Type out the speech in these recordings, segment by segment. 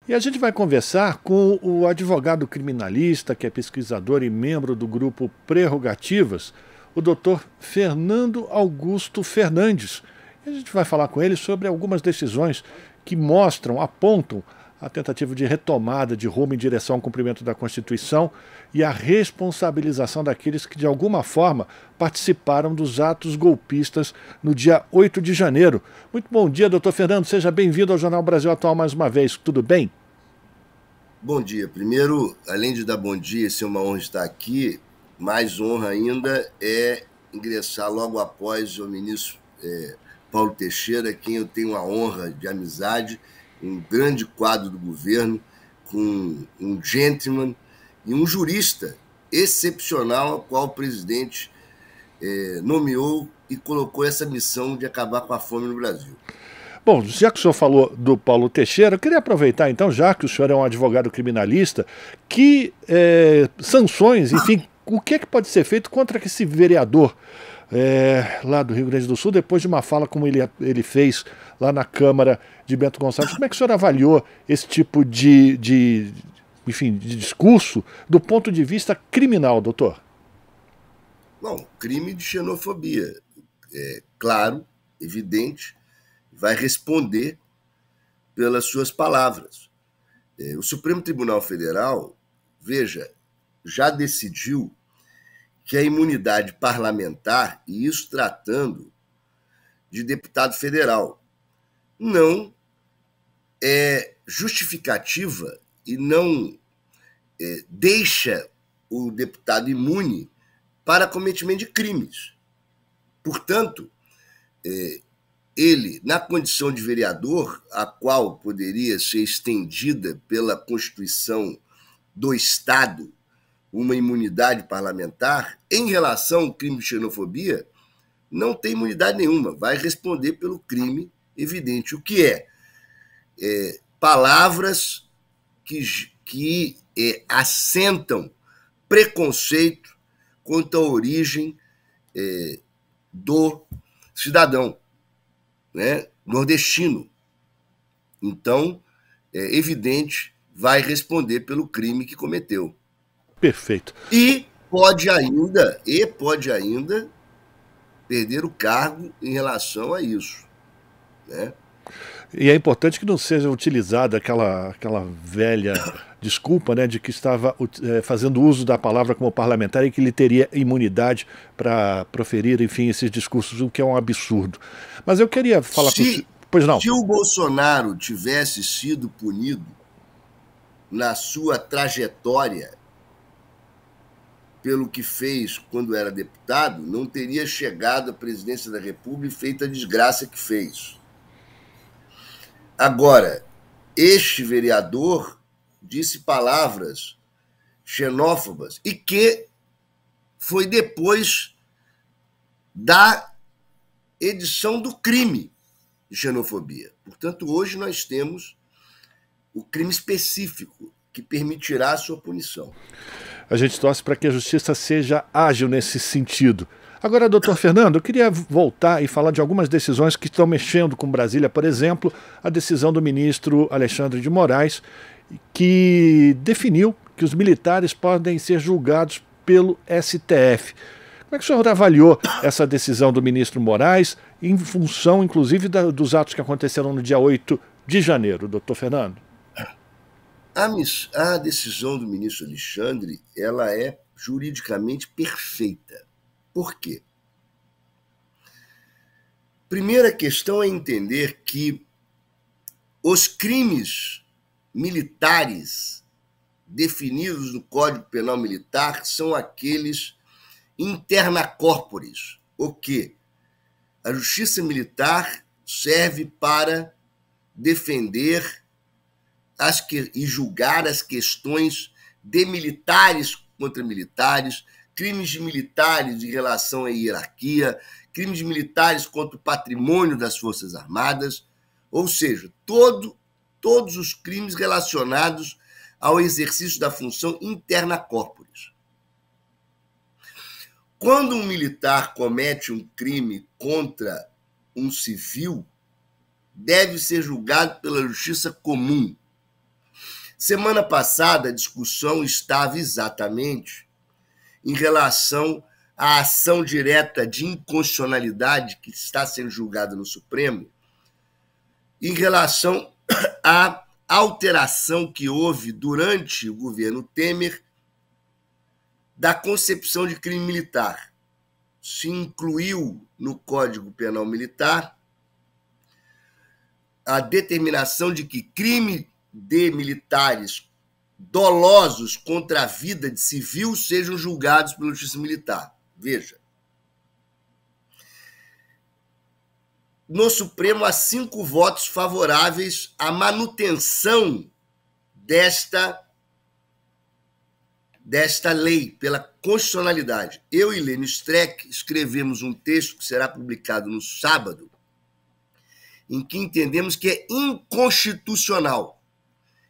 E a gente vai conversar com o advogado criminalista, que é pesquisador e membro do grupo Prerrogativas, o doutor Fernando Augusto Fernandes. E a gente vai falar com ele sobre algumas decisões que mostram, apontam a tentativa de retomada de rumo em direção ao cumprimento da Constituição e a responsabilização daqueles que, de alguma forma, participaram dos atos golpistas no dia 8 de janeiro. Muito bom dia, doutor Fernando. Seja bem-vindo ao Jornal Brasil Atual mais uma vez. Tudo bem? Bom dia. Primeiro, além de dar bom dia, ser uma honra estar aqui, mais honra ainda é ingressar logo após o ministro Paulo Teixeira, quem eu tenho a honra de amizade, um grande quadro do governo, com um gentleman e um jurista excepcional, ao qual o presidente nomeou e colocou essa missão de acabar com a fome no Brasil. Bom, já que o senhor falou do Paulo Teixeira, eu queria aproveitar então, já que o senhor é um advogado criminalista, que sanções, enfim, o que é que pode ser feito contra esse vereador lá do Rio Grande do Sul, depois de uma fala como ele fez lá na Câmara de Bento Gonçalves. Como é que o senhor avaliou esse tipo enfim, de discurso do ponto de vista criminal, doutor? Bom, crime de xenofobia, claro, evidente, vai responder pelas suas palavras. O Supremo Tribunal Federal, veja, já decidiu que a imunidade parlamentar, e isso tratando de deputado federal, não é justificativa e não deixa o deputado imune para cometimento de crimes. Portanto, ele, na condição de vereador, a qual poderia ser estendida pela Constituição do Estado uma imunidade parlamentar, em relação ao crime de xenofobia, não tem imunidade nenhuma, vai responder pelo crime evidente. O que palavras que assentam preconceito quanto à origem do cidadão, né, nordestino. Então, é evidente, vai responder pelo crime que cometeu. Perfeito. E pode ainda perder o cargo em relação a isso, né? E é importante que não seja utilizada aquela velha desculpa, né, de que estava fazendo uso da palavra como parlamentar e que ele teria imunidade para proferir, enfim, esses discursos, o que é um absurdo. Mas eu queria falar com o senhor. Pois não. Se o Bolsonaro tivesse sido punido na sua trajetória pelo que fez quando era deputado, não teria chegado à presidência da República e feito a desgraça que fez. Agora, este vereador disse palavras xenófobas e que foi depois da edição do crime de xenofobia. Portanto, hoje nós temos o crime específico que permitirá a sua punição. A gente torce para que a justiça seja ágil nesse sentido. Agora, doutor Fernando, eu queria voltar e falar de algumas decisões que estão mexendo com Brasília. Por exemplo, a decisão do ministro Alexandre de Moraes, que definiu que os militares podem ser julgados pelo STF. Como é que o senhor avaliou essa decisão do ministro Moraes, em função, inclusive, dos atos que aconteceram no dia 8 de janeiro, doutor Fernando? A decisão do ministro Alexandre, ela é juridicamente perfeita. Por quê? Primeira questão é entender que os crimes militares definidos no Código Penal Militar são aqueles interna corporis. O quê? A justiça militar serve para defender e julgar as questões de militares contra militares, crimes de militares em relação à hierarquia, crimes de militares contra o patrimônio das Forças Armadas, ou seja, todos os crimes relacionados ao exercício da função interna corporis. Quando um militar comete um crime contra um civil, deve ser julgado pela justiça comum. Semana passada, a discussão estava exatamente em relação à ação direta de inconstitucionalidade que está sendo julgada no Supremo, em relação à alteração que houve durante o governo Temer da concepção de crime militar. Se incluiu no Código Penal Militar a determinação de que crime de militares dolosos contra a vida de civil sejam julgados pela Justiça Militar. Veja. No Supremo, há 5 votos favoráveis à manutenção desta lei pela constitucionalidade. Eu e Lênio Streck escrevemos um texto que será publicado no sábado, em que entendemos que é inconstitucional.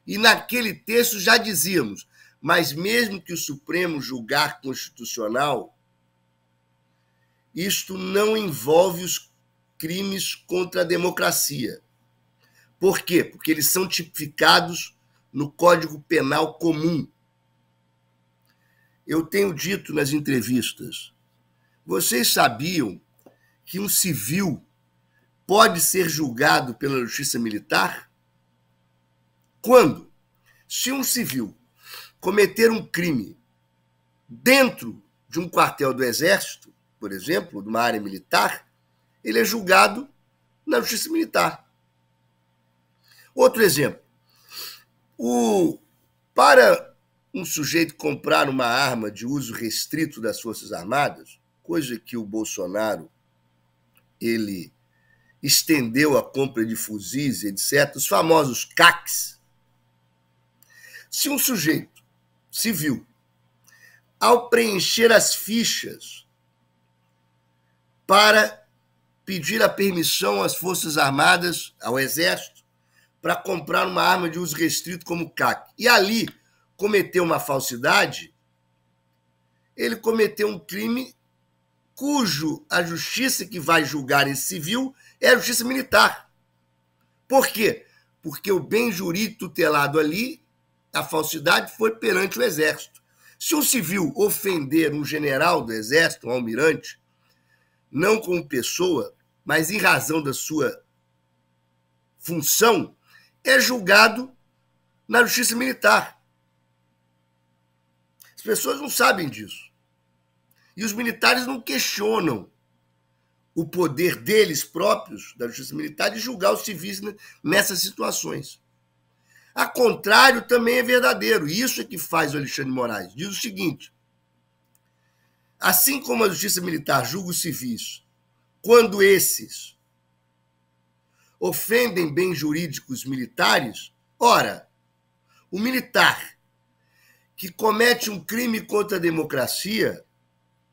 E naquele texto já dizíamos, mas mesmo que o Supremo julgar constitucional, isto não envolve os crimes contra a democracia. Por quê? Porque eles são tipificados no Código Penal comum. Eu tenho dito nas entrevistas, vocês sabiam que um civil pode ser julgado pela Justiça Militar? Quando? Se um civil cometer um crime dentro de um quartel do Exército, por exemplo, de uma área militar, ele é julgado na Justiça Militar. Outro exemplo. Para um sujeito comprar uma arma de uso restrito das Forças Armadas, coisa que o Bolsonaro ele estendeu a compra de fuzis, etc., os famosos CACs. Se um sujeito civil, ao preencher as fichas para pedir a permissão às Forças Armadas, ao Exército, para comprar uma arma de uso restrito como CAC, e ali cometeu uma falsidade, ele cometeu um crime cujo a justiça que vai julgar esse civil é a Justiça Militar. Por quê? Porque o bem jurídico tutelado ali, a falsidade, foi perante o Exército. Se um civil ofender um general do Exército, um almirante, não como pessoa, mas em razão da sua função, é julgado na Justiça Militar. As pessoas não sabem disso. E os militares não questionam o poder deles próprios, da Justiça Militar, de julgar os civis nessas situações. A contrário, também é verdadeiro. E isso é que faz o Alexandre de Moraes. Diz o seguinte: assim como a Justiça Militar julga os civis quando esses ofendem bens jurídicos militares, ora, o militar que comete um crime contra a democracia,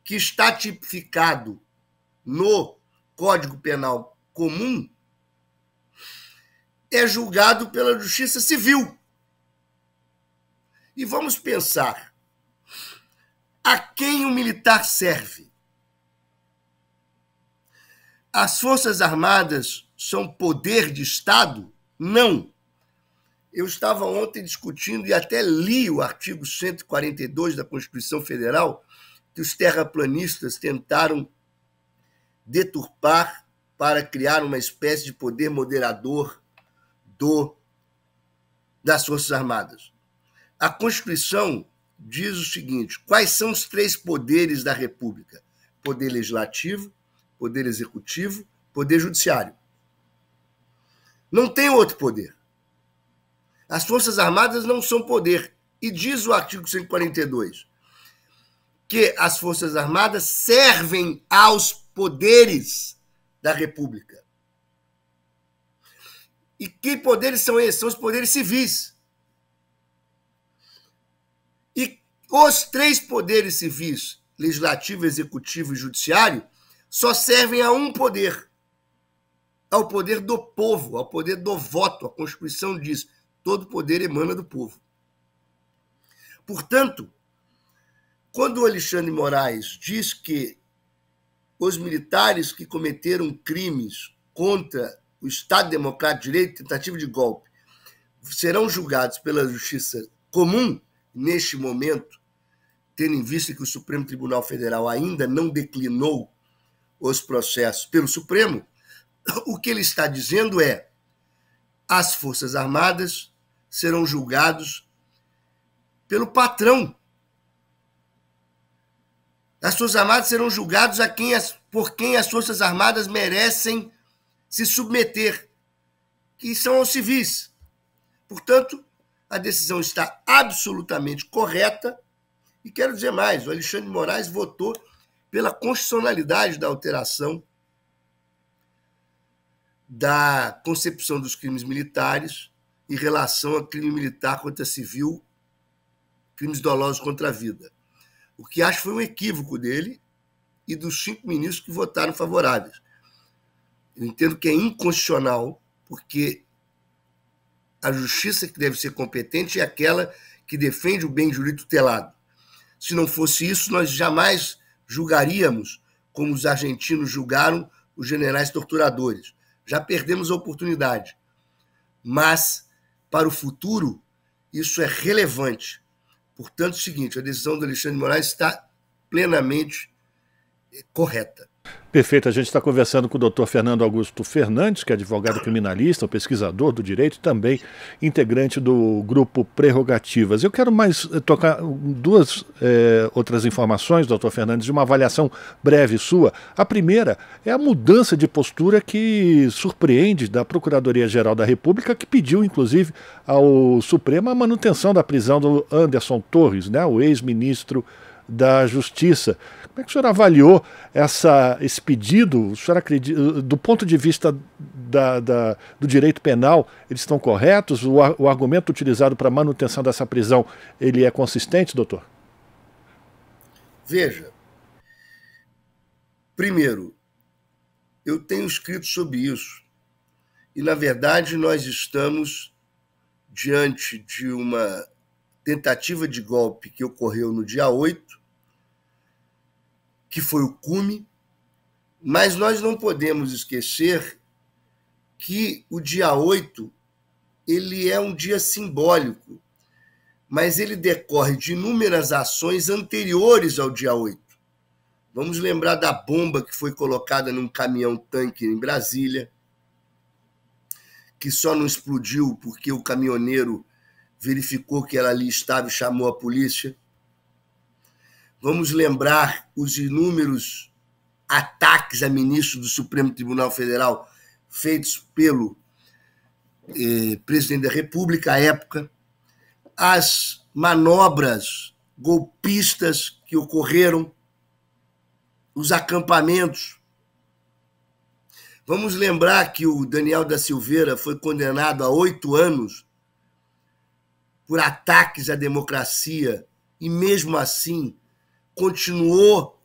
que está tipificado no Código Penal comum, é julgado pela Justiça Civil. E vamos pensar, a quem o militar serve? As Forças Armadas são poder de Estado? Não. Eu estava ontem discutindo e até li o artigo 142 da Constituição Federal, que os terraplanistas tentaram deturpar para criar uma espécie de poder moderador das Forças Armadas. A Constituição diz o seguinte: quais são os 3 poderes da República? Poder legislativo, poder executivo, poder judiciário. Não tem outro poder. As Forças Armadas não são poder. E diz o artigo 142 que as Forças Armadas servem aos poderes da República. E que poderes são esses? São os poderes civis. E os 3 poderes civis, legislativo, executivo e judiciário, só servem a um poder, ao poder do povo, ao poder do voto. A Constituição diz: todo poder emana do povo. Portanto, quando o Alexandre de Moraes diz que os militares que cometeram crimes contra o Estado Democrático de Direito, tentativa de golpe, serão julgados pela justiça comum, neste momento, tendo em vista que o Supremo Tribunal Federal ainda não declinou os processos pelo Supremo, o que ele está dizendo é: as Forças Armadas serão julgados pelo patrão. As Forças Armadas serão julgados por quem as Forças Armadas merecem se submeter, que são os civis. Portanto, a decisão está absolutamente correta. E quero dizer mais, o Alexandre de Moraes votou pela constitucionalidade da alteração da concepção dos crimes militares em relação a crime militar contra civil, crimes dolosos contra a vida. O que acho foi um equívoco dele e dos 5 ministros que votaram favoráveis. Eu entendo que é inconstitucional, porque a justiça que deve ser competente é aquela que defende o bem jurídico tutelado. Se não fosse isso, nós jamais julgaríamos como os argentinos julgaram os generais torturadores. Já perdemos a oportunidade. Mas, para o futuro, isso é relevante. Portanto, é o seguinte, a decisão do Alexandre de Moraes está plenamente correta. Perfeito, a gente está conversando com o doutor Fernando Augusto Fernandes, que é advogado criminalista, pesquisador do direito, também integrante do grupo Prerrogativas. Eu quero mais tocar duas outras informações, doutor Fernandes, de uma avaliação breve sua. A primeira é a mudança de postura que surpreende da Procuradoria-Geral da República, que pediu, inclusive, ao Supremo a manutenção da prisão do Anderson Torres, né, o ex-ministro da Justiça. Como é que o senhor avaliou esse pedido? O senhor acredita, do ponto de vista do direito penal, eles estão corretos? O argumento utilizado para a manutenção dessa prisão, ele é consistente, doutor? Veja, primeiro, eu tenho escrito sobre isso e, na verdade, nós estamos diante de uma tentativa de golpe que ocorreu no dia 8, que foi o cume, mas nós não podemos esquecer que o dia 8 ele é um dia simbólico, mas ele decorre de inúmeras ações anteriores ao dia 8. Vamos lembrar da bomba que foi colocada num caminhão-tanque em Brasília, que só não explodiu porque o caminhoneiro verificou que ela ali estava e chamou a polícia. Vamos lembrar os inúmeros ataques a ministros do Supremo Tribunal Federal feitos pelo presidente da República à época, as manobras golpistas que ocorreram, os acampamentos. Vamos lembrar que o Daniel da Silveira foi condenado a 8 anos por ataques à democracia e, mesmo assim, continuou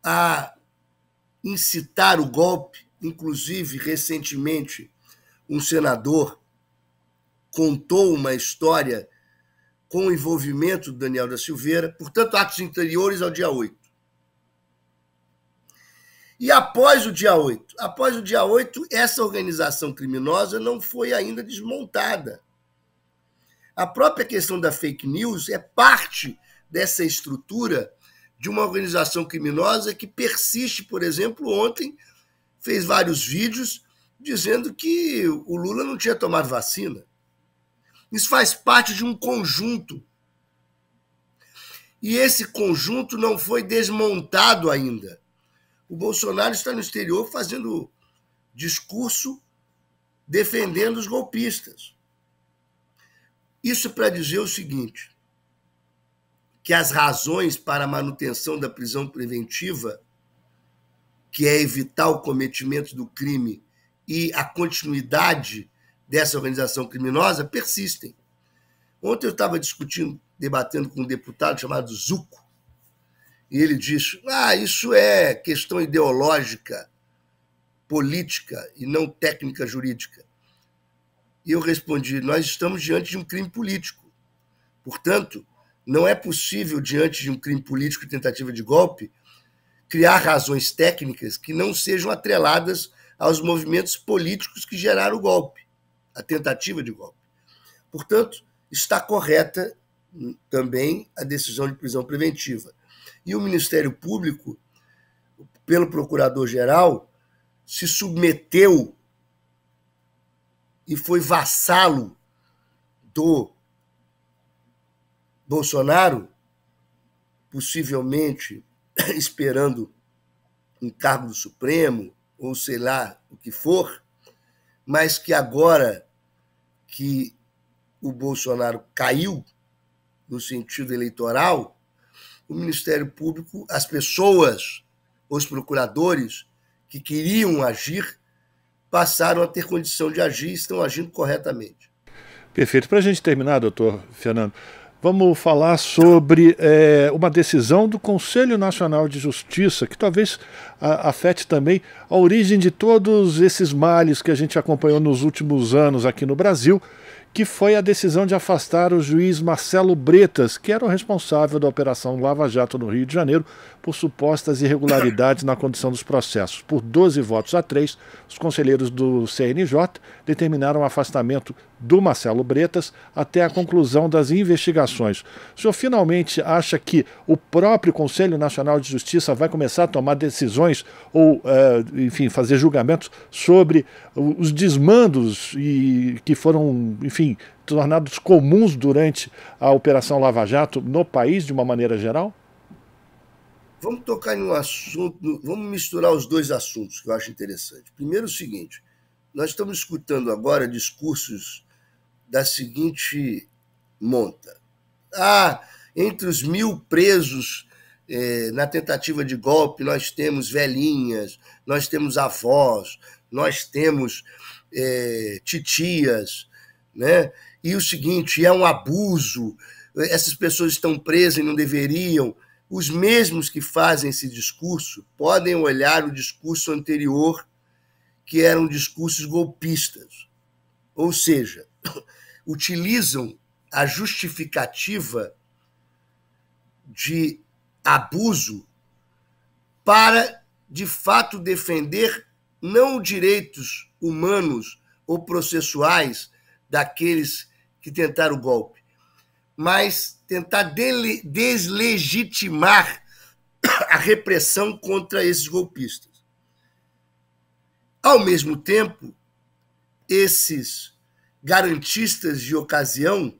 a incitar o golpe. Inclusive, recentemente, um senador contou uma história com o envolvimento do Daniel da Silveira, portanto, atos anteriores ao dia 8. E após o dia 8? Após o dia 8, essa organização criminosa não foi ainda desmontada. A própria questão da fake news é parte dessa estrutura de uma organização criminosa que persiste. Por exemplo, ontem fez vários vídeos dizendo que o Lula não tinha tomado vacina. Isso faz parte de um conjunto. E esse conjunto não foi desmontado ainda. O Bolsonaro está no exterior fazendo discurso defendendo os golpistas. Isso para dizer o seguinte, que as razões para a manutenção da prisão preventiva, que é evitar o cometimento do crime e a continuidade dessa organização criminosa, persistem. Ontem eu estava debatendo com um deputado chamado Zucco, e ele disse, isso é questão ideológica, política e não técnica jurídica. E eu respondi, nós estamos diante de um crime político. Portanto, não é possível, diante de um crime político e tentativa de golpe, criar razões técnicas que não sejam atreladas aos movimentos políticos que geraram o golpe, a tentativa de golpe. Portanto, está correta também a decisão de prisão preventiva. E o Ministério Público, pelo Procurador-Geral, se submeteu e foi vassalo do Bolsonaro, possivelmente esperando um cargo do Supremo, ou sei lá o que for, mas que agora que o Bolsonaro caiu no sentido eleitoral, o Ministério Público, as pessoas, os procuradores que queriam agir, passaram a ter condição de agir e estão agindo corretamente. Perfeito. Para a gente terminar, doutor Fernando, vamos falar sobre uma decisão do Conselho Nacional de Justiça, que talvez afete também a origem de todos esses males que a gente acompanhou nos últimos anos aqui no Brasil, que foi a decisão de afastar o juiz Marcelo Bretas, que era o responsável da Operação Lava Jato no Rio de Janeiro, por supostas irregularidades na condução dos processos. Por 12 votos a 3, os conselheiros do CNJ determinaram o afastamento do Marcelo Bretas até a conclusão das investigações. O senhor finalmente acha que o próprio Conselho Nacional de Justiça vai começar a tomar decisões ou, enfim, fazer julgamentos sobre os desmandos que foram, enfim, tornados comuns durante a Operação Lava Jato no país, de uma maneira geral? Vamos tocar em um assunto, vamos misturar os dois assuntos que eu acho interessante. Primeiro, o seguinte: nós estamos escutando agora discursos da seguinte monta. Entre os 1.000 presos na tentativa de golpe, nós temos velhinhas, nós temos avós, nós temos titias, né? E o seguinte, é um abuso, essas pessoas estão presas e não deveriam. Os mesmos que fazem esse discurso podem olhar o discurso anterior, que eram discursos golpistas. Ou seja, utilizam a justificativa de abuso para, de fato, defender não direitos humanos ou processuais daqueles que tentaram o golpe, mas tentar deslegitimar a repressão contra esses golpistas. Ao mesmo tempo, esses garantistas de ocasião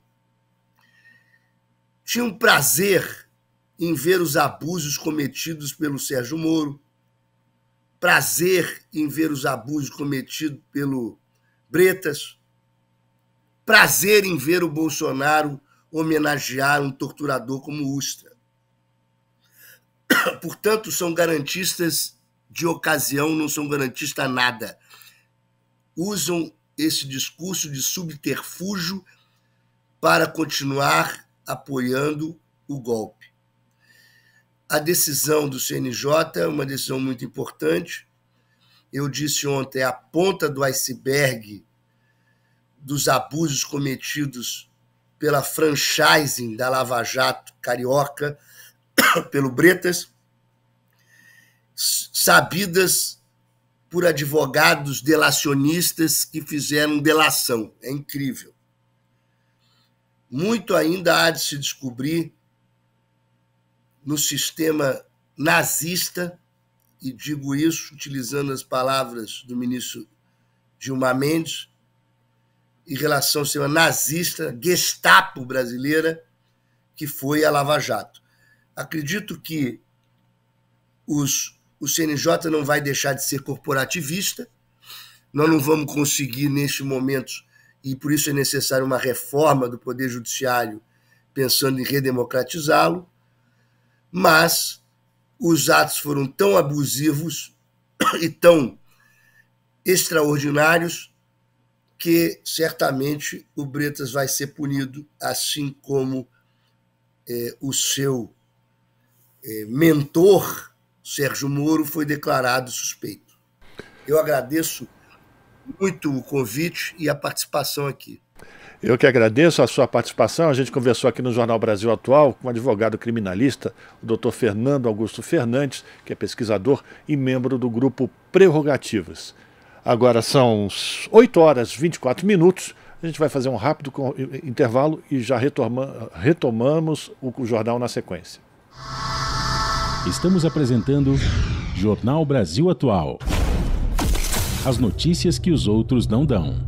tinham prazer em ver os abusos cometidos pelo Sérgio Moro, prazer em ver os abusos cometidos pelo Bretas, prazer em ver o Bolsonaro homenagear um torturador como Ustra. Portanto, são garantistas de ocasião, não são garantistas a nada. Usam esse discurso de subterfúgio para continuar apoiando o golpe. A decisão do CNJ é uma decisão muito importante. Eu disse ontem, é a ponta do iceberg dos abusos cometidos pela franchising da Lava Jato carioca, pelo Bretas, sabidas por advogados delacionistas que fizeram delação. É incrível. Muito ainda há de se descobrir no sistema nazista, e digo isso utilizando as palavras do ministro Gilmar Mendes, em relação ao sistema nazista, Gestapo brasileira, que foi a Lava Jato. Acredito que o CNJ não vai deixar de ser corporativista, nós não vamos conseguir, neste momento, e por isso é necessária uma reforma do Poder Judiciário, pensando em redemocratizá-lo, mas os atos foram tão abusivos e tão extraordinários que certamente o Bretas vai ser punido, assim como o seu mentor, Sérgio Moro, foi declarado suspeito. Eu agradeço muito o convite e a participação aqui. Eu que agradeço a sua participação. A gente conversou aqui no Jornal Brasil Atual com o advogado criminalista, o doutor Fernando Augusto Fernandes, que é pesquisador e membro do grupo Prerrogativas. Agora são 8 horas e 24 minutos. A gente vai fazer um rápido intervalo e já retomamos o jornal na sequência. Estamos apresentando Jornal Brasil Atual. As notícias que os outros não dão.